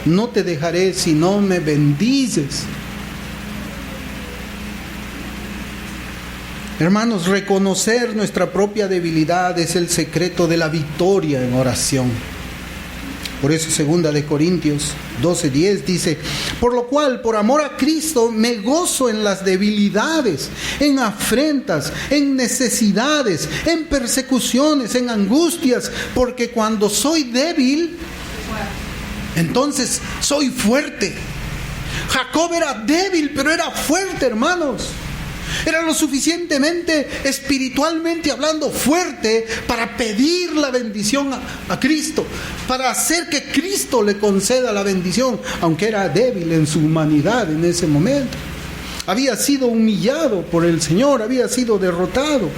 No te dejaré si no me bendices. Hermanos, reconocer nuestra propia debilidad es el secreto de la victoria en oración. Por eso 2 de Corintios 12:10 dice: por lo cual, por amor a Cristo, me gozo en las debilidades, en afrentas, en necesidades, en persecuciones, en angustias, porque cuando soy débil, entonces soy fuerte. Jacob era débil, pero era fuerte, hermanos. Era lo suficientemente espiritualmente hablando fuerte para pedir la bendición a Cristo, para hacer que Cristo le conceda la bendición, aunque era débil en su humanidad en ese momento. Había sido humillado por el Señor, había sido derrotado.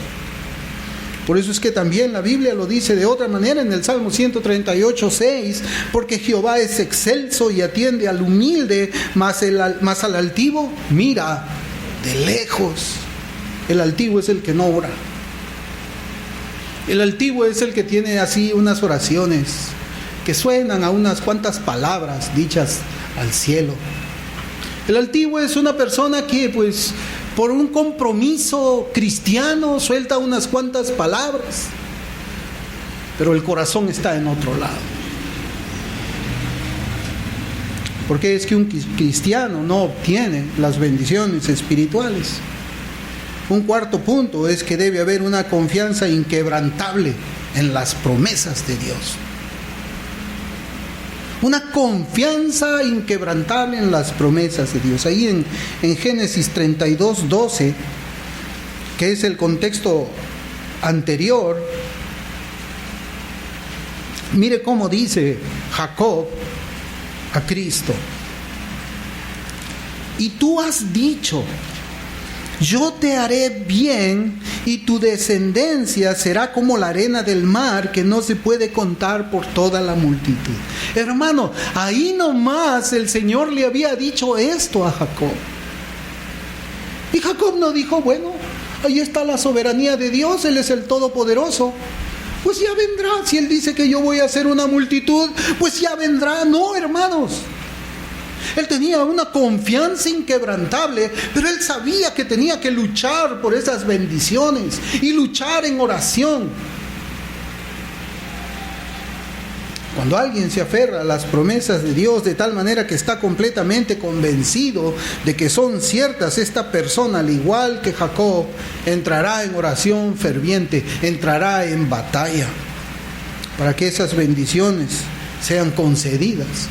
Por eso es que también la Biblia lo dice de otra manera en el Salmo 138:6, porque Jehová es excelso y atiende al humilde, mas al altivo mira de lejos. El altivo es el que no ora. El altivo es el que tiene así unas oraciones que suenan a unas cuantas palabras dichas al cielo. El altivo es una persona que, pues, por un compromiso cristiano suelta unas cuantas palabras, pero el corazón está en otro lado. Porque es que un cristiano no obtiene las bendiciones espirituales. Un cuarto punto es que debe haber una confianza inquebrantable en las promesas de Dios. Una confianza inquebrantable en las promesas de Dios. Ahí en Génesis 32:12, que es el contexto anterior, mire cómo dice Jacob a Cristo: y tú has dicho, Yo te haré bien y tu descendencia será como la arena del mar que no se puede contar por toda la multitud. Hermano, ahí nomás el Señor le había dicho esto a Jacob. Y Jacob no dijo, bueno, ahí está la soberanía de Dios, Él es el Todopoderoso. Pues ya vendrá, si Él dice que yo voy a hacer una multitud, pues ya vendrá. No, hermanos. Él tenía una confianza inquebrantable, pero él sabía que tenía que luchar por esas bendiciones y luchar en oración. Cuando alguien se aferra a las promesas de Dios de tal manera que está completamente convencido de que son ciertas, esta persona, al igual que Jacob, entrará en oración ferviente, entrará en batalla para que esas bendiciones sean concedidas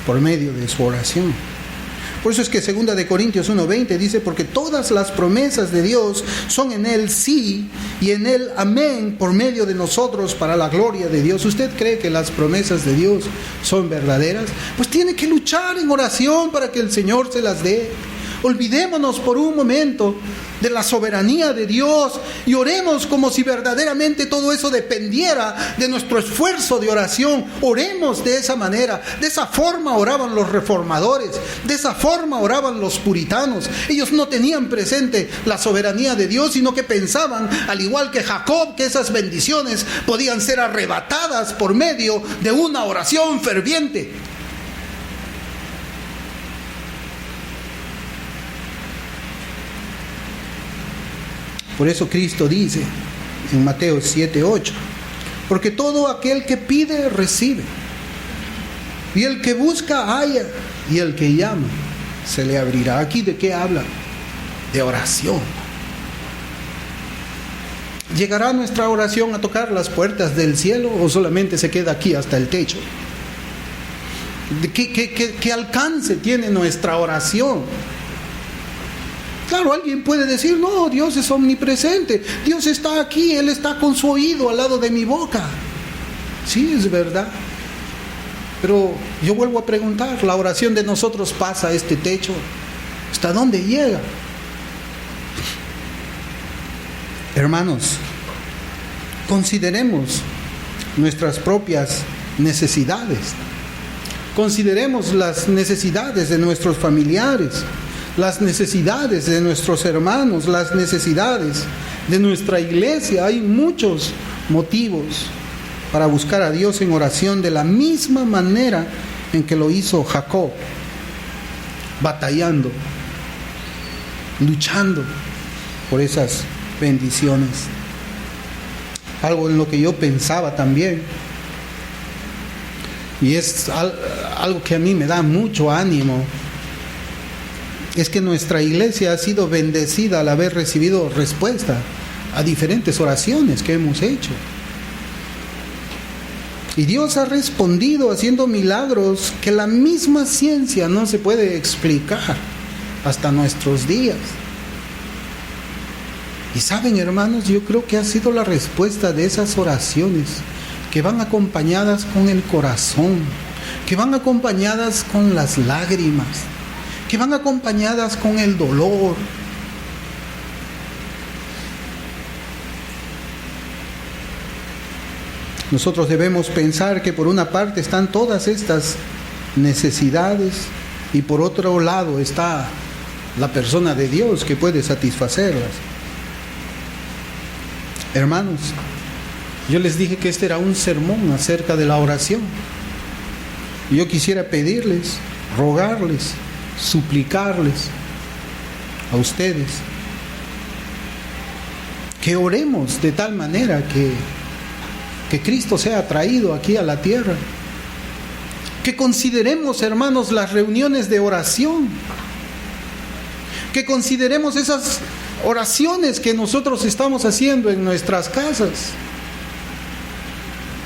por medio de su oración. Por eso es que 2 de Corintios 1:20 dice, porque todas las promesas de Dios son en Él sí y en Él amén por medio de nosotros para la gloria de Dios. ¿Usted cree que las promesas de Dios son verdaderas? Pues tiene que luchar en oración para que el Señor se las dé. Olvidémonos por un momento de la soberanía de Dios y oremos como si verdaderamente todo eso dependiera de nuestro esfuerzo de oración. Oremos de esa manera. De esa forma oraban los reformadores, de esa forma oraban los puritanos. Ellos no tenían presente la soberanía de Dios, sino que pensaban, al igual que Jacob, que esas bendiciones podían ser arrebatadas por medio de una oración ferviente. Por eso Cristo dice en Mateo 7:8, porque todo aquel que pide, recibe. Y el que busca, halla. Y el que llama, se le abrirá. ¿Aquí de qué habla? De oración. ¿Llegará nuestra oración a tocar las puertas del cielo o solamente se queda aquí hasta el techo? ¿Qué alcance tiene nuestra oración? Claro, alguien puede decir, no, Dios es omnipresente, Dios está aquí, Él está con su oído al lado de mi boca. Sí, es verdad. Pero yo vuelvo a preguntar, ¿la oración de nosotros pasa este techo? ¿Hasta dónde llega? Hermanos, consideremos nuestras propias necesidades. Consideremos las necesidades de nuestros familiares, las necesidades de nuestros hermanos, las necesidades de nuestra iglesia. Hay muchos motivos para buscar a Dios en oración de la misma manera en que lo hizo Jacob, batallando, luchando por esas bendiciones. Algo en lo que yo pensaba también, y es algo que a mí me da mucho ánimo, es que nuestra iglesia ha sido bendecida al haber recibido respuesta a diferentes oraciones que hemos hecho. Y Dios ha respondido haciendo milagros que la misma ciencia no se puede explicar hasta nuestros días. Y saben, hermanos, yo creo que ha sido la respuesta de esas oraciones que van acompañadas con el corazón, que van acompañadas con las lágrimas, que van acompañadas con el dolor. Nosotros debemos pensar que por una parte están todas estas necesidades y por otro lado está la persona de Dios que puede satisfacerlas. Hermanos, yo les dije que este era un sermón acerca de la oración. Y yo quisiera pedirles, rogarles, suplicarles a ustedes que oremos de tal manera que Cristo sea traído aquí a la tierra, que consideremos, hermanos, las reuniones de oración, que consideremos esas oraciones que nosotros estamos haciendo en nuestras casas.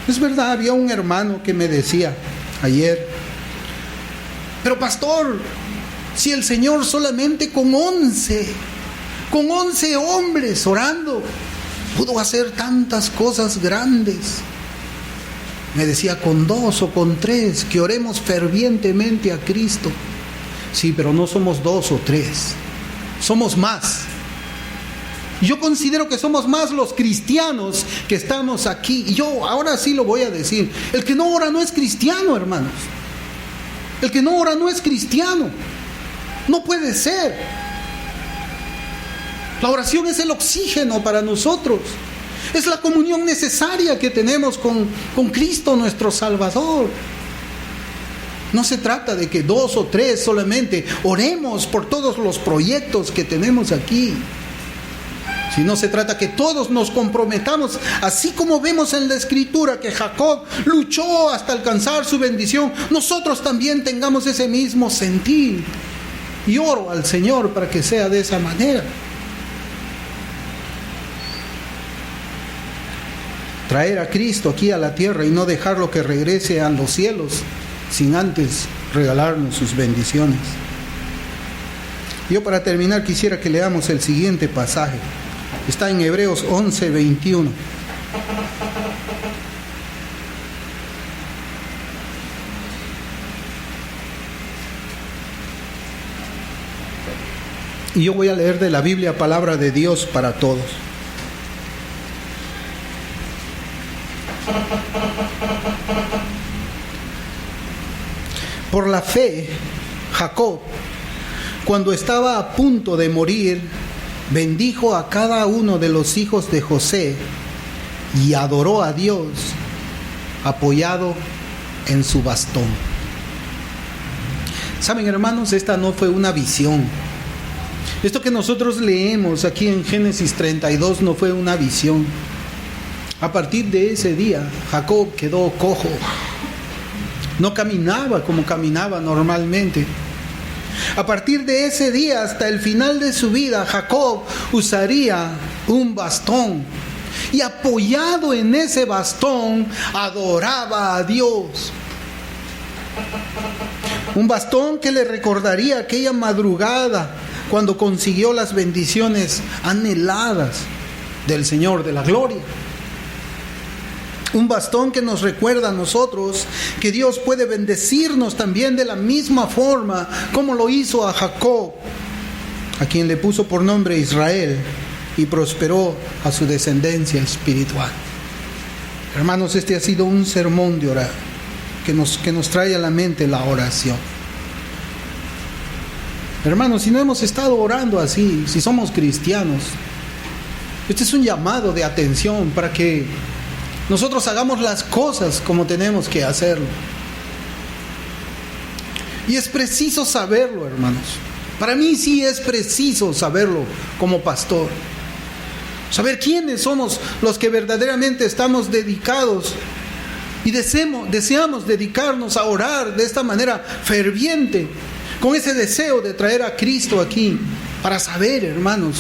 Es verdad, había un hermano que me decía ayer, pero pastor, si el Señor solamente con 11 hombres orando pudo hacer tantas cosas grandes. Me decía, con 2 o con 3, que oremos fervientemente a Cristo. Sí, pero no somos 2 o 3, somos más. Yo considero que somos más los cristianos que estamos aquí. Y yo ahora sí lo voy a decir. El que no ora no es cristiano, hermanos. El que no ora no es cristiano. No puede ser. La oración es el oxígeno para nosotros. Es la comunión necesaria que tenemos con Cristo nuestro Salvador. No se trata de que 2 o 3 solamente oremos por todos los proyectos que tenemos aquí. Sino se trata que todos nos comprometamos, así como vemos en la Escritura que Jacob luchó hasta alcanzar su bendición, nosotros también tengamos ese mismo sentir. Y oro al Señor para que sea de esa manera. Traer a Cristo aquí a la tierra y no dejarlo que regrese a los cielos sin antes regalarnos sus bendiciones. Yo, para terminar, quisiera que leamos el siguiente pasaje. Está en Hebreos 11:21. Y yo voy a leer de la Biblia, palabra de Dios para todos. Por la fe, Jacob, cuando estaba a punto de morir, bendijo a cada uno de los hijos de José y adoró a Dios apoyado en su bastón. Saben, hermanos, esta no fue una visión. Esto que nosotros leemos aquí en Génesis 32 no fue una visión. A partir de ese día, Jacob quedó cojo. No caminaba como caminaba normalmente. A partir de ese día hasta el final de su vida, Jacob usaría un bastón. Y apoyado en ese bastón, adoraba a Dios. Un bastón que le recordaría aquella madrugada cuando consiguió las bendiciones anheladas del Señor de la gloria. Un bastón que nos recuerda a nosotros que Dios puede bendecirnos también de la misma forma como lo hizo a Jacob, a quien le puso por nombre Israel y prosperó a su descendencia espiritual. Hermanos, este ha sido un sermón de orar que nos trae a la mente la oración. Hermanos, si no hemos estado orando así, si somos cristianos, este es un llamado de atención para que nosotros hagamos las cosas como tenemos que hacerlo. Y es preciso saberlo, hermanos. Para mí sí es preciso saberlo como pastor. Saber quiénes somos los que verdaderamente estamos dedicados y deseamos dedicarnos a orar de esta manera ferviente, con ese deseo de traer a Cristo aquí, para saber, hermanos,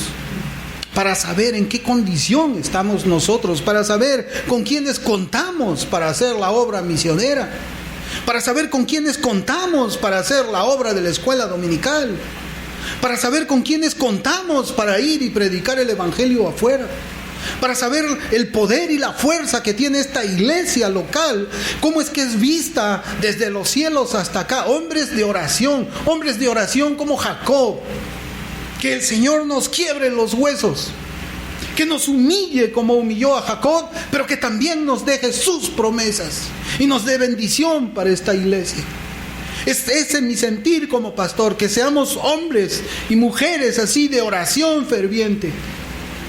para saber en qué condición estamos nosotros, para saber con quiénes contamos para hacer la obra misionera, para saber con quiénes contamos para hacer la obra de la escuela dominical, para saber con quiénes contamos para ir y predicar el evangelio afuera, para saber el poder y la fuerza que tiene esta iglesia local, cómo es que es vista desde los cielos hasta acá. Hombres de oración como Jacob. Que el Señor nos quiebre los huesos, que nos humille como humilló a Jacob, pero que también nos deje sus promesas y nos dé bendición para esta iglesia. Ese es mi sentir como pastor, que seamos hombres y mujeres así de oración ferviente,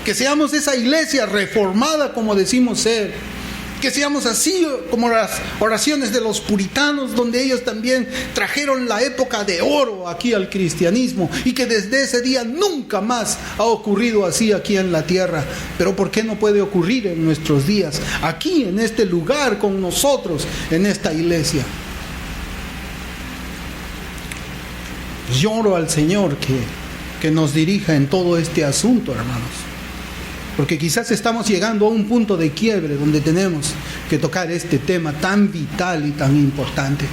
que seamos esa iglesia reformada como decimos ser, que seamos así como las oraciones de los puritanos, donde ellos también trajeron la época de oro aquí al cristianismo, y que desde ese día nunca más ha ocurrido así aquí en la tierra. Pero ¿por qué no puede ocurrir en nuestros días, aquí en este lugar con nosotros, en esta iglesia? Yo oro al Señor que nos dirija en todo este asunto, hermanos. Porque quizás estamos llegando a un punto de quiebre donde tenemos que tocar este tema tan vital y tan importante.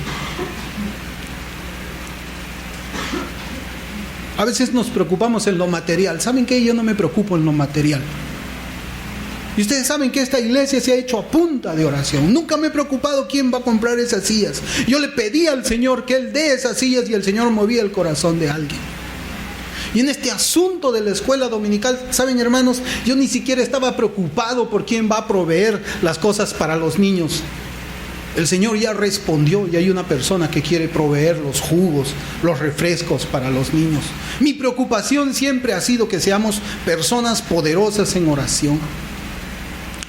A veces nos preocupamos en lo material. ¿Saben qué? Yo no me preocupo en lo material. Y ustedes saben que esta iglesia se ha hecho a punta de oración. Nunca me he preocupado quién va a comprar esas sillas. Yo le pedí al Señor que Él dé esas sillas y el Señor movía el corazón de alguien. Y en este asunto de la escuela dominical, ¿saben, hermanos? Yo ni siquiera estaba preocupado por quién va a proveer las cosas para los niños. El Señor ya respondió y hay una persona que quiere proveer los jugos, los refrescos para los niños. Mi preocupación siempre ha sido que seamos personas poderosas en oración.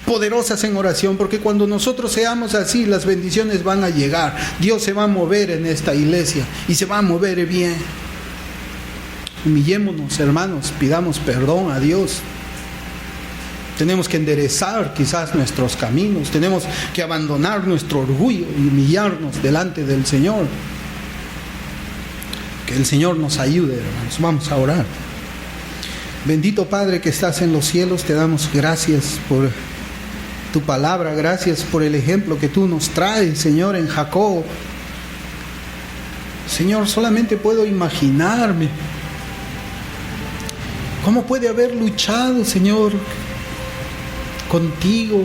Poderosas en oración, porque cuando nosotros seamos así, las bendiciones van a llegar. Dios se va a mover en esta iglesia y se va a mover bien. Humillémonos, hermanos, pidamos perdón a Dios. Tenemos que enderezar quizás nuestros caminos, tenemos que abandonar nuestro orgullo y humillarnos delante del Señor. Que el Señor nos ayude, hermanos. Vamos a orar. Bendito Padre que estás en los cielos, te damos gracias por tu palabra, gracias por el ejemplo que tú nos traes, Señor, en Jacob. Señor, solamente puedo imaginarme cómo puede haber luchado, Señor, contigo,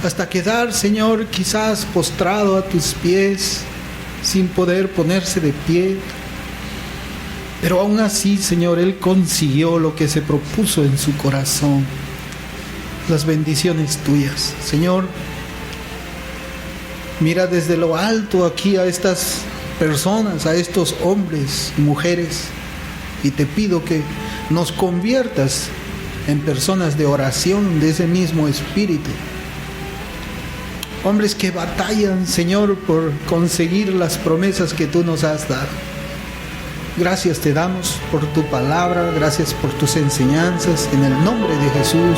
hasta quedar, Señor, quizás postrado a tus pies, sin poder ponerse de pie. Pero aún así, Señor, Él consiguió lo que se propuso en su corazón, las bendiciones tuyas. Señor, mira desde lo alto aquí a estas personas, a estos hombres y mujeres, y te pido que nos conviertas en personas de oración de ese mismo espíritu. Hombres que batallan, Señor, por conseguir las promesas que tú nos has dado. Gracias te damos por tu palabra, gracias por tus enseñanzas, en el nombre de Jesús.